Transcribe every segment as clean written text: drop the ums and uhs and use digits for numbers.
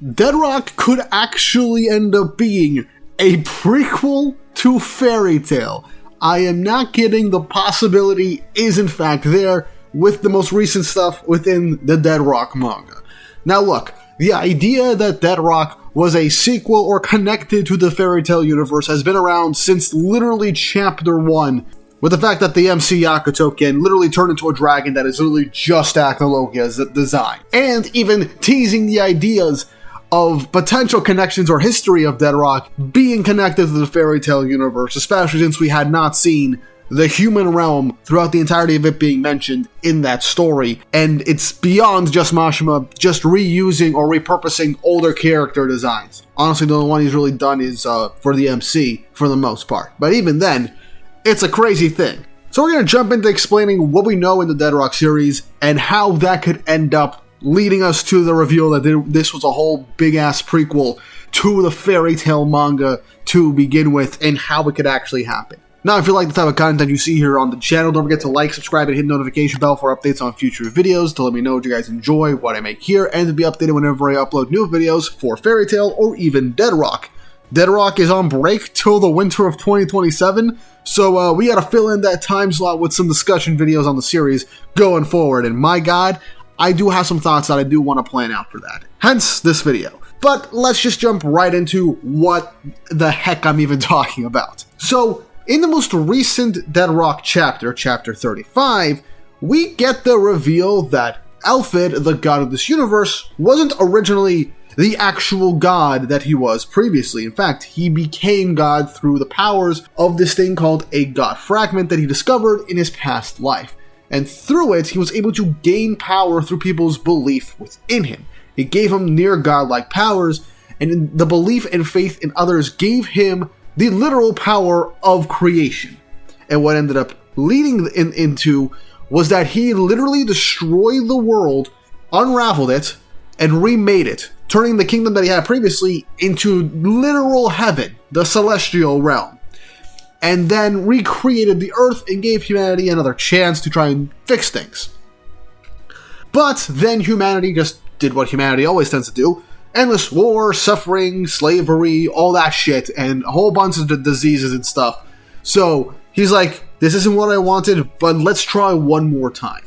Deadrock could actually end up being a prequel to Fairy Tail. I am not kidding, the possibility is in fact there with the most recent stuff within the Deadrock manga. Now look, the idea that Deadrock was a sequel or connected to the Fairy Tail universe has been around since literally Chapter 1, with the fact that the MC Yakuto can literally turn into a dragon that is literally just acnologia's design, and even teasing the ideas of potential connections or history of Deadrock being connected to the Fairy Tail universe, especially since we had not seen the human realm throughout the entirety of it being mentioned in that story, and it's beyond just Mashima just reusing or repurposing older character designs. Honestly, the only one he's really done is for the MC, for the most part. But even then, it's a crazy thing. So we're going to jump into explaining what we know in the Deadrock series, and how that could end up leading us to the reveal that this was a whole big-ass prequel to the Fairy Tail manga to begin with, and how it could actually happen. Now, if you like the type of content you see here on the channel, don't forget to like, subscribe, and hit the notification bell for updates on future videos to let me know what you guys enjoy, what I make here, and to be updated whenever I upload new videos for Fairy Tail or even Deadrock. Deadrock is on break till the winter of 2027, so we gotta fill in that time slot with some discussion videos on the series going forward, and my god, I do have some thoughts that I do want to plan out for that. Hence this video. But let's just jump right into what the heck I'm even talking about. So, in the most recent Deadrock chapter, chapter 35, we get the reveal that Alphid, the god of this universe, wasn't originally the actual god that he was previously. In fact, he became god through the powers of this thing called a god fragment that he discovered in his past life. And through it, he was able to gain power through people's belief within him. It gave him near godlike powers, and the belief and faith in others gave him the literal power of creation. And what ended up leading into was that he literally destroyed the world, unraveled it, and remade it, turning the kingdom that he had previously into literal heaven, the celestial realm. And then recreated the Earth and gave humanity another chance to try and fix things. But then humanity just did what humanity always tends to do. Endless war, suffering, slavery, all that shit, and a whole bunch of diseases and stuff. So he's like, this isn't what I wanted, but let's try one more time.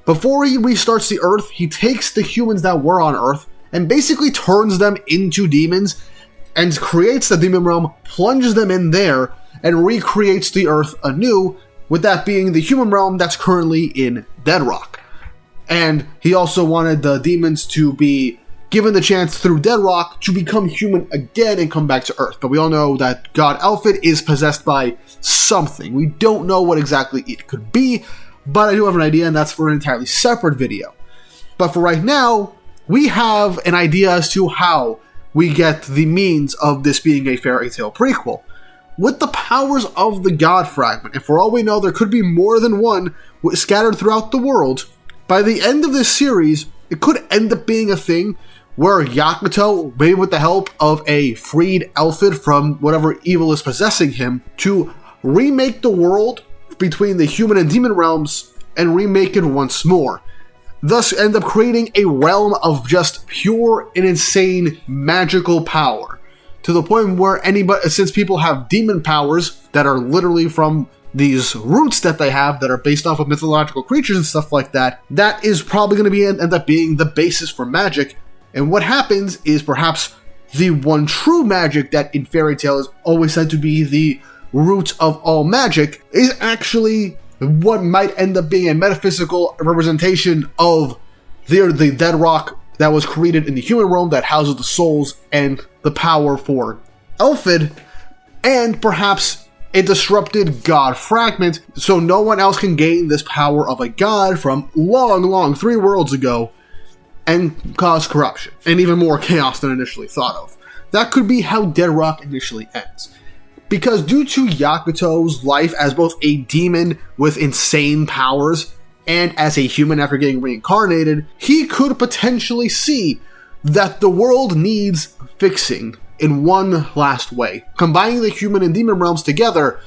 Before he restarts the Earth, he takes the humans that were on Earth and basically turns them into demons and creates the demon realm, plunges them in there, and recreates the Earth anew, with that being the human realm that's currently in Deadrock. And he also wanted the demons to be given the chance through Deadrock to become human again and come back to Earth. But we all know that God Alphid is possessed by something. We don't know what exactly it could be, but I do have an idea, and that's for an entirely separate video. But for right now, we have an idea as to how we get the means of this being a Fairy Tail prequel. With the powers of the God Fragment, and for all we know there could be more than one scattered throughout the world, by the end of this series, it could end up being a thing where Yakuto, maybe with the help of a freed Alphid from whatever evil is possessing him, to remake the world between the human and demon realms and remake it once more. Thus end up creating a realm of just pure and insane magical power. To the point where anybody, since people have demon powers that are literally from these roots that they have that are based off of mythological creatures and stuff like that, that is probably going to end up being the basis for magic. And what happens is perhaps the one true magic that in Fairy Tail is always said to be the root of all magic is actually what might end up being a metaphysical representation of the Deadrock that was created in the human realm that houses the souls and the power for Alphid, and perhaps a disrupted god fragment so no one else can gain this power of a god from long 3 worlds ago and cause corruption and even more chaos than initially thought of. That could be how Deadrock initially ends. Because due to Yakuto's life as both a demon with insane powers and as a human after getting reincarnated, he could potentially see that the world needs fixing in one last way, combining the human and demon realms together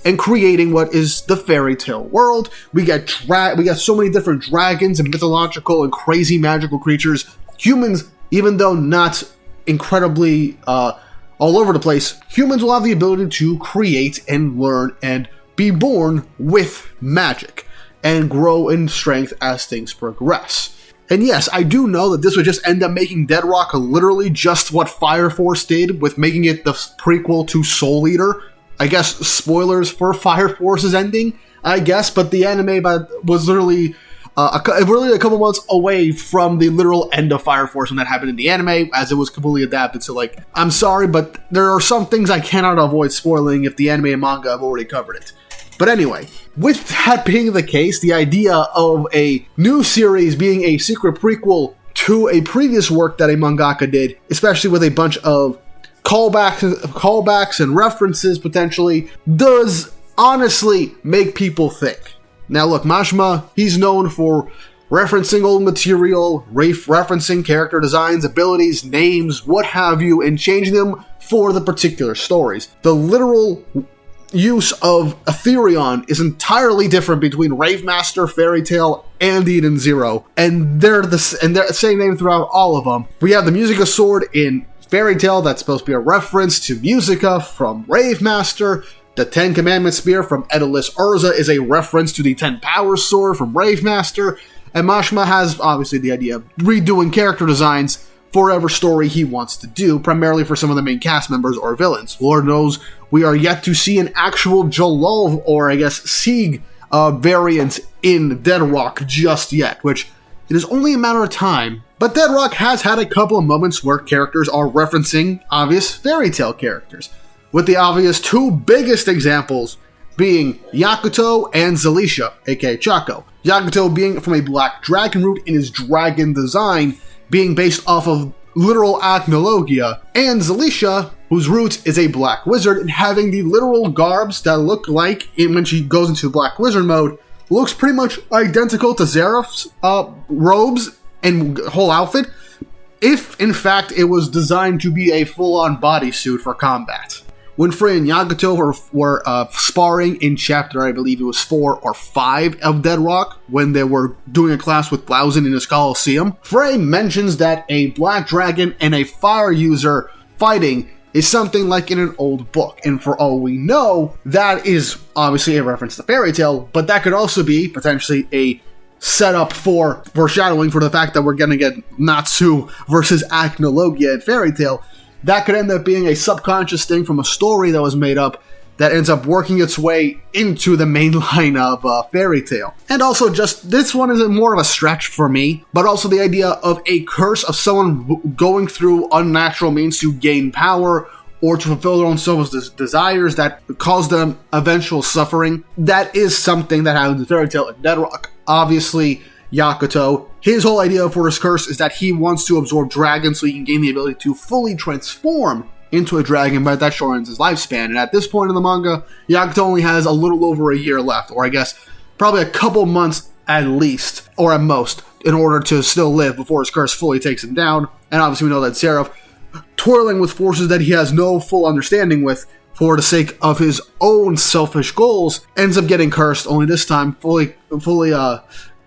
and creating what is the Fairy Tail world. We got so many different dragons and mythological and crazy magical creatures. Humans, even though not incredibly all over the place, humans will have the ability to create and learn and be born with magic and grow in strength as things progress. And yes, I do know that this would just end up making Dead Rock literally just what Fire Force did with making it the prequel to Soul Eater. I guess spoilers for Fire Force's ending, I guess, but the anime was literally a couple months away from the literal end of Fire Force when that happened in the anime, as it was completely adapted. So, like, I'm sorry, but there are some things I cannot avoid spoiling if the anime and manga have already covered it. But anyway, with that being the case, the idea of a new series being a secret prequel to a previous work that a mangaka did, especially with a bunch of callbacks and references potentially, does honestly make people think. Now look, Mashima, he's known for referencing old material, referencing character designs, abilities, names, what have you, and changing them for the particular stories. The literal use of Aetherion is entirely different between Rave Master, Fairy Tail, and Eden Zero, and they're the same name throughout all of them. We have the Musica Sword in Fairy Tail that's supposed to be a reference to Musica from Rave Master. The Ten Commandment Spear from Daedalus Urza is a reference to the Ten Powers Sword from Rave Master, and Mashima has obviously the idea of redoing character designs for whatever story he wants to do, primarily for some of the main cast members or villains. Lord knows we are yet to see an actual Jalov, or I guess Sieg, variant in Dead Rock just yet, which it is only a matter of time. But Dead Rock has had a couple of moments where characters are referencing obvious fairy tale characters, with the obvious two biggest examples being Yakuto and Zelecia, aka Chaco. Yakuto being from a black dragon root in his dragon design, being based off of literal acnologia, and Zelecia, whose root is a black wizard, and having the literal garbs that look like, when she goes into black wizard mode, looks pretty much identical to Zeref's robes and whole outfit, if in fact it was designed to be a full-on bodysuit for combat. When Frey and Yakuto were sparring in chapter, I believe it was 4 or 5 of Dead Rock, when they were doing a class with Blausen in his Coliseum, Frey mentions that a black dragon and a fire user fighting is something like in an old book. And for all we know, that is obviously a reference to Fairy Tail, but that could also be potentially a setup for foreshadowing for the fact that we're going to get Natsu versus Acnologia in Fairy Tail. That could end up being a subconscious thing from a story that was made up that ends up working its way into the main line of Fairy Tail. And also just, this one is more of a stretch for me, but also the idea of a curse of someone going through unnatural means to gain power or to fulfill their own soul's desires that cause them eventual suffering. That is something that happens in Fairy Tail and Dead Rock. Obviously, Yakuto, his whole idea for his curse is that he wants to absorb dragons so he can gain the ability to fully transform into a dragon, but that shortens his lifespan. And at this point in the manga, Yakuto only has a little over a year left, or I guess probably a couple months at least, or at most, in order to still live before his curse fully takes him down. And obviously we know that Zeref, twirling with forces that he has no full understanding with, for the sake of his own selfish goals, ends up getting cursed, only this time fully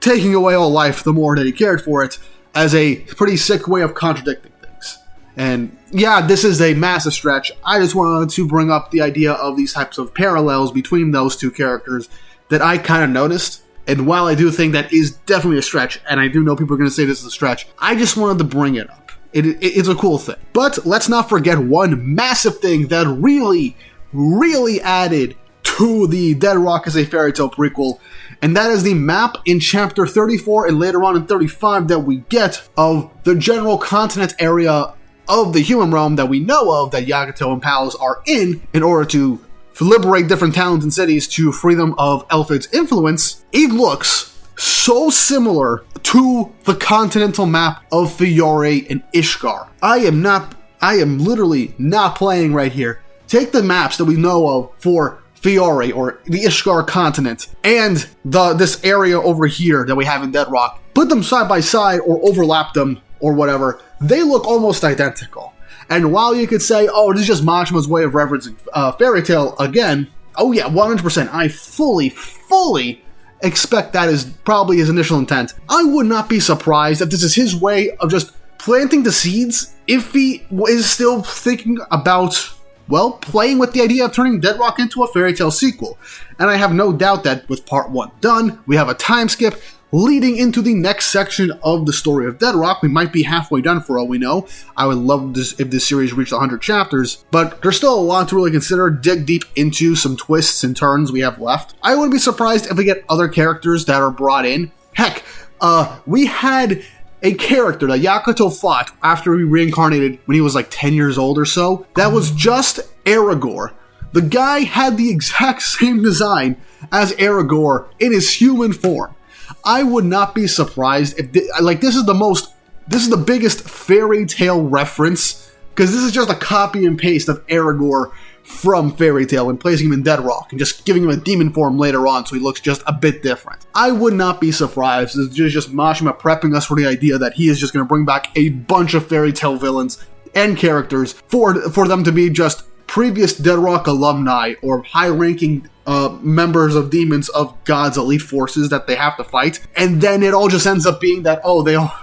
taking away all life the more that he cared for it, as a pretty sick way of contradicting things. And yeah, this is a massive stretch. I just wanted to bring up the idea of these types of parallels between those two characters that I kind of noticed. And while I do think that is definitely a stretch, and I do know people are going to say this is a stretch, I just wanted to bring it up. It's a cool thing. But let's not forget one massive thing that really, really added to the Dead Rock as a Fairy Tail prequel, and that is the map in Chapter 34 and later on in 35 that we get of the general continent area of the human realm that we know of that Yakuto and Pals are in order to liberate different towns and cities to free them of Elphid's influence. It looks so similar to the continental map of Fiore and Ishgar. I am literally not playing right here. Take the maps that we know of for Fiore, or the Ishgar continent, and this area over here that we have in Dead Rock, put them side by side or overlap them or whatever, they look almost identical. And while you could say, oh, this is just Mashima's way of referencing Fairy Tail again, oh yeah, 100%, I fully expect that is probably his initial intent. I would not be surprised if this is his way of just planting the seeds if he is still thinking about, well, playing with the idea of turning Dead Rock into a fairy tale sequel. And I have no doubt that with part 1 done, we have a time skip leading into the next section of the story of Dead Rock. We might be halfway done for all we know. I would love this if this series reached 100 chapters, but there's still a lot to really consider, dig deep into some twists and turns we have left. I wouldn't be surprised if we get other characters that are brought in. Heck, we had a character that Yakuto fought after he reincarnated when he was like 10 years old or so. That was just Aragorn. The guy had the exact same design as Aragorn in his human form. I would not be surprised if, this is the biggest fairy tale reference, because this is just a copy and paste of Aragorn from Fairy Tail and placing him in Dead Rock and just giving him a demon form later on so he looks just a bit different. I would not be surprised. It's just Mashima prepping us for the idea that he is just going to bring back a bunch of Fairy Tail villains and characters for them to be just previous Dead Rock alumni or high-ranking members of demons of God's elite forces that they have to fight, and then it all just ends up being that,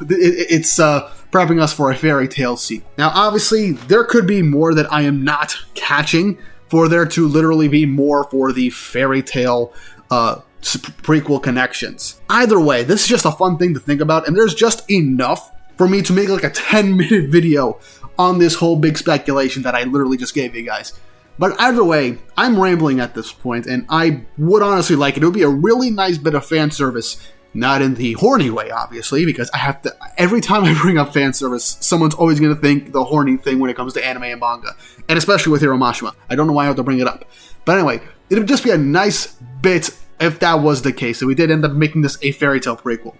it's prepping us for a Fairy Tail sequel. Now, obviously, there could be more that I am not catching for there to literally be more for the Fairy Tail prequel connections. Either way, this is just a fun thing to think about, and there's just enough for me to make like a 10-minute video on this whole big speculation that I literally just gave you guys. But either way, I'm rambling at this point, and I would honestly like it. It would be a really nice bit of fan service, not in the horny way, obviously, because I have to, every time I bring up fan service, someone's always going to think the horny thing when it comes to anime and manga, and especially with Hiro Mashima. I don't know why I have to bring it up. But anyway, it would just be a nice bit if that was the case, if we did end up making this a Fairy Tail prequel.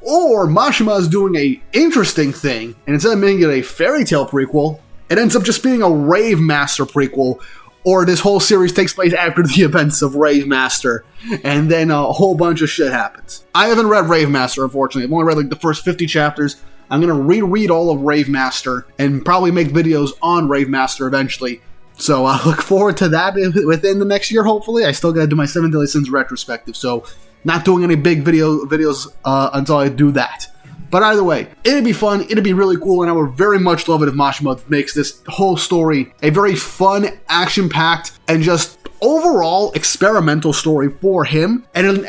Or Mashima is doing a interesting thing, and instead of making it a Fairy Tail prequel, it ends up just being a Rave Master prequel, or this whole series takes place after the events of Rave Master, and then a whole bunch of shit happens. I haven't read Rave Master, unfortunately. I've only read like the first 50 chapters. I'm going to reread all of Rave Master, and probably make videos on Rave Master eventually. So I look forward to that within the next year, hopefully. I still got to do my 7 Deadly Sins retrospective, so not doing any big videos until I do that. But either way, it'd be fun, it'd be really cool, and I would very much love it if Mashima makes this whole story a very fun, action-packed, and just overall experimental story for him, and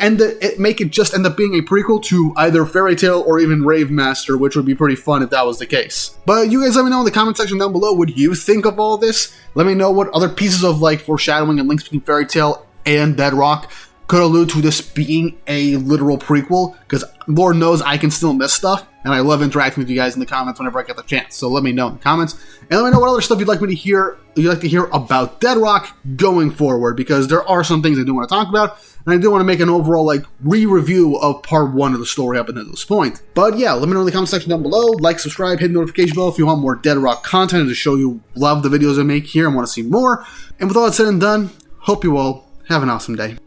make it just end up being a prequel to either Fairy Tail or even Rave Master, which would be pretty fun if that was the case. But you guys let me know in the comment section down below, what you think of all this? Let me know what other pieces of like foreshadowing and links between Fairy Tail and Dead Rock could allude to this being a literal prequel, because Lord knows I can still miss stuff, and I love interacting with you guys in the comments whenever I get the chance. So let me know in the comments, and let me know what other stuff you'd like to hear about Dead Rock going forward, because there are some things I do want to talk about, and I do want to make an overall like re-review of part 1 of the story up until this point. But yeah, let me know in the comment section down below. Like, subscribe, hit the notification bell if you want more Dead Rock content, to show you love the videos I make here and want to see more. And with all that said and done, hope you all have an awesome day.